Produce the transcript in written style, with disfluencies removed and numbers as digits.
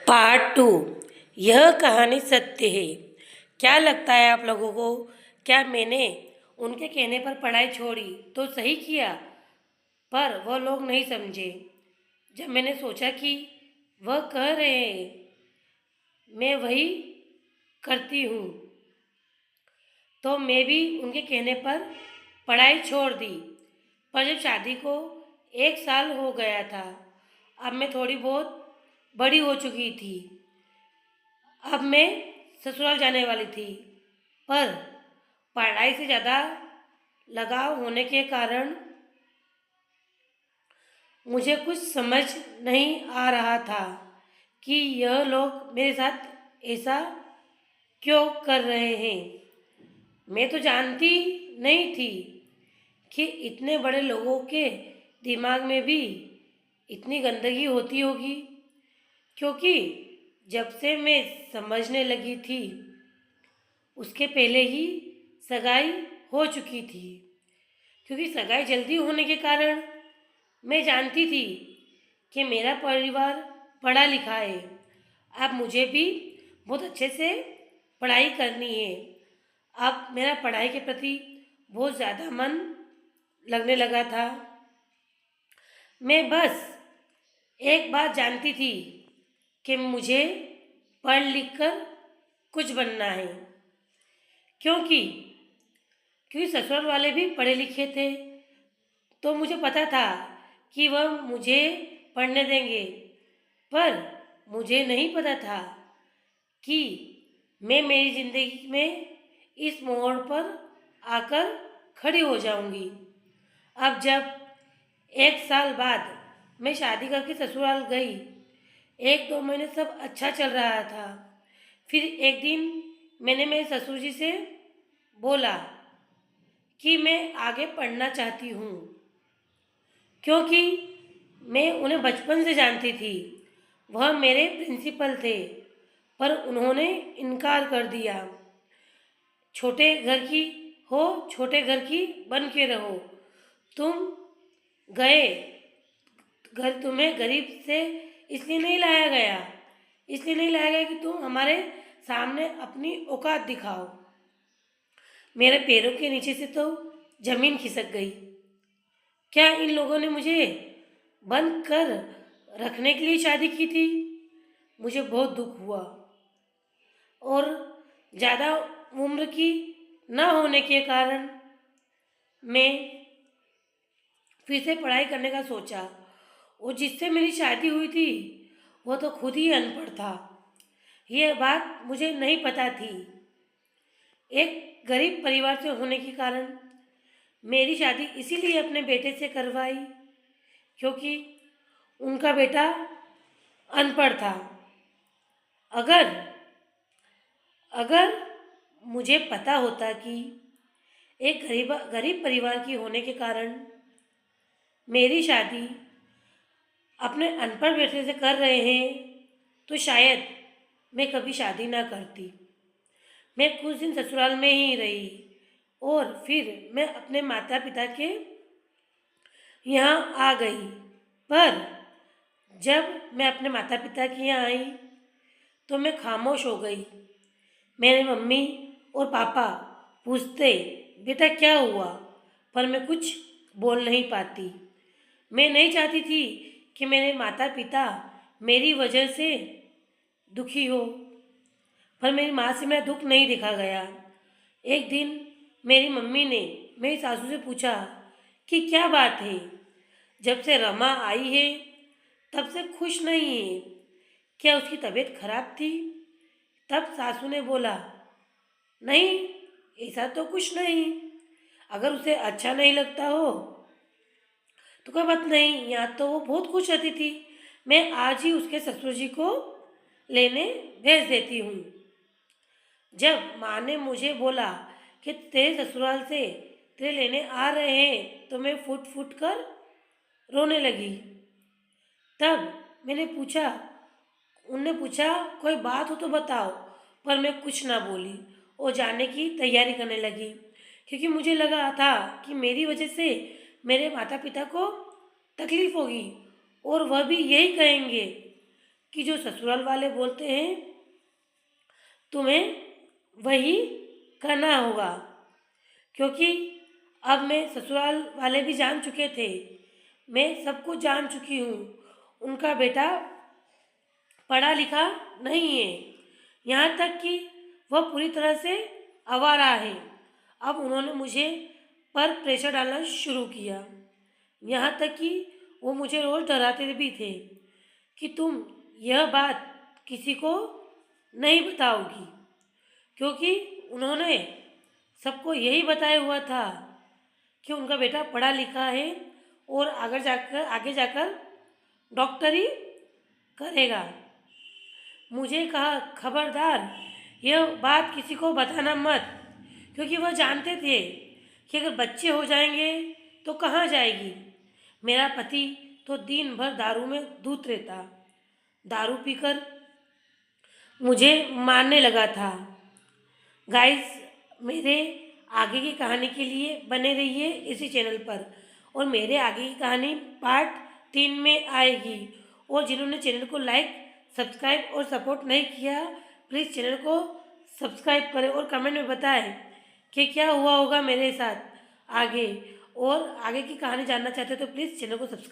Part two. यह कहानी सत्य है। क्या लगता है आप लोगों को? क्या मैंने उनके कहने पर पढ़ाई छोड़ी तो सही किया? पर वह लोग नहीं समझे। जब मैंने सोचा कि वह कह रहे हैं मैं वही करती हूँ, तो मैं भी उनके कहने पर पढ़ाई छोड़ दी। पर जब शादी को 1 साल हो गया था, अब मैं थोड़ी बहुत बड़ी हो चुकी थी। अब मैं ससुराल जाने वाली थी, पर पढ़ाई से ज़्यादा लगाव होने के कारण मुझे कुछ समझ नहीं आ रहा था कि यह लोग मेरे साथ ऐसा क्यों कर रहे हैं। मैं तो जानती नहीं थी कि इतने बड़े लोगों के दिमाग में भी इतनी गंदगी होती होगी, क्योंकि जब से मैं समझने लगी थी उसके पहले ही सगाई हो चुकी थी। क्योंकि सगाई जल्दी होने के कारण मैं जानती थी कि मेरा परिवार पढ़ा लिखा है। अब मुझे भी बहुत अच्छे से पढ़ाई करनी है। अब मेरा पढ़ाई के प्रति बहुत ज़्यादा मन लगने लगा था। मैं बस एक बात जानती थी कि मुझे पढ़ लिख कर कुछ बनना है, क्योंकि ससुराल वाले भी पढ़े लिखे थे, तो मुझे पता था कि वह मुझे पढ़ने देंगे। पर मुझे नहीं पता था कि मैं मेरी ज़िंदगी में इस मोड़ पर आकर खड़ी हो जाऊंगी। अब जब 1 साल बाद मैं शादी करके ससुराल गई, 1-2 महीने सब अच्छा चल रहा था। फिर एक दिन मैंने मेरे ससुर जी से बोला कि मैं आगे पढ़ना चाहती हूँ, क्योंकि मैं उन्हें बचपन से जानती थी। वह मेरे प्रिंसिपल थे, पर उन्होंने इनकार कर दिया। छोटे घर की हो, छोटे घर की बन के रहो। तुम गए घर, तुम्हें गरीब से इसलिए नहीं लाया गया, कि तुम हमारे सामने अपनी औकात दिखाओ। मेरे पैरों के नीचे से तो जमीन खिसक गई। क्या इन लोगों ने मुझे बंद कर रखने के लिए शादी की थी? मुझे बहुत दुख हुआ, और ज़्यादा उम्र की न होने के कारण मैं फिर से पढ़ाई करने का सोचा। और जिससे मेरी शादी हुई थी वो तो खुद ही अनपढ़ था। यह बात मुझे नहीं पता थी। एक गरीब परिवार से होने के कारण मेरी शादी इसीलिए अपने बेटे से करवाई, क्योंकि उनका बेटा अनपढ़ था। अगर अगर मुझे पता होता कि एक गरीब परिवार की होने के कारण मेरी शादी अपने अनपढ़ बेटे से कर रहे हैं, तो शायद मैं कभी शादी ना करती। मैं कुछ दिन ससुराल में ही रही, और फिर मैं अपने माता पिता के यहाँ आ गई। पर जब मैं अपने माता पिता के यहाँ आई तो मैं खामोश हो गई। मेरे मम्मी और पापा पूछते बेटा क्या हुआ, पर मैं कुछ बोल नहीं पाती। मैं नहीं चाहती थी कि मेरे माता पिता मेरी वजह से दुखी हो, पर मेरी माँ से मेरा दुख नहीं देखा गया। एक दिन मेरी मम्मी ने मेरी सासू से पूछा कि क्या बात है, जब से रमा आई है तब से खुश नहीं है, क्या उसकी तबीयत खराब थी? तब सासू ने बोला नहीं, ऐसा तो कुछ नहीं। अगर उसे अच्छा नहीं लगता हो तो कोई बात नहीं, यहाँ तो वो बहुत खुश रहती थी। मैं आज ही उसके ससुर जी को लेने भेज देती हूँ। जब माँ ने मुझे बोला कि तेरे ससुराल से तेरे लेने आ रहे हैं, तो मैं फुट फुट कर रोने लगी। तब उनने पूछा कोई बात हो तो बताओ, पर मैं कुछ ना बोली और जाने की तैयारी करने लगी, क्योंकि मुझे लगा था कि मेरी वजह से मेरे माता पिता को तकलीफ होगी और वह भी यही कहेंगे कि जो ससुराल वाले बोलते हैं तुम्हें वही करना होगा, क्योंकि अब मैं ससुराल वाले भी जान चुके थे, मैं सब कुछ जान चुकी हूँ। उनका बेटा पढ़ा लिखा नहीं है, यहाँ तक कि वह पूरी तरह से आवारा है। अब उन्होंने मुझे पर प्रेशर डालना शुरू किया, यहाँ तक कि वो मुझे रोज़ डराते भी थे कि तुम यह बात किसी को नहीं बताओगी, क्योंकि उन्होंने सबको यही बताया हुआ था कि उनका बेटा पढ़ा लिखा है और आगे जाकर डॉक्टरी करेगा। मुझे कहा खबरदार यह बात किसी को बताना मत, क्योंकि वह जानते थे कि अगर बच्चे हो जाएंगे तो कहाँ जाएगी। मेरा पति तो दिन भर दारू में धुत रहता, दारू पीकर मुझे मारने लगा था। गाइस, मेरे आगे की कहानी के लिए बने रहिए इसी चैनल पर, और मेरे आगे की कहानी पार्ट 3 में आएगी। और जिन्होंने चैनल को लाइक, सब्सक्राइब और सपोर्ट नहीं किया, प्लीज़ चैनल को सब्सक्राइब करें और कमेंट में बताएं कि क्या हुआ होगा मेरे साथ आगे। और आगे की कहानी जानना चाहते हो तो प्लीज़ चैनल को सब्सक्राइब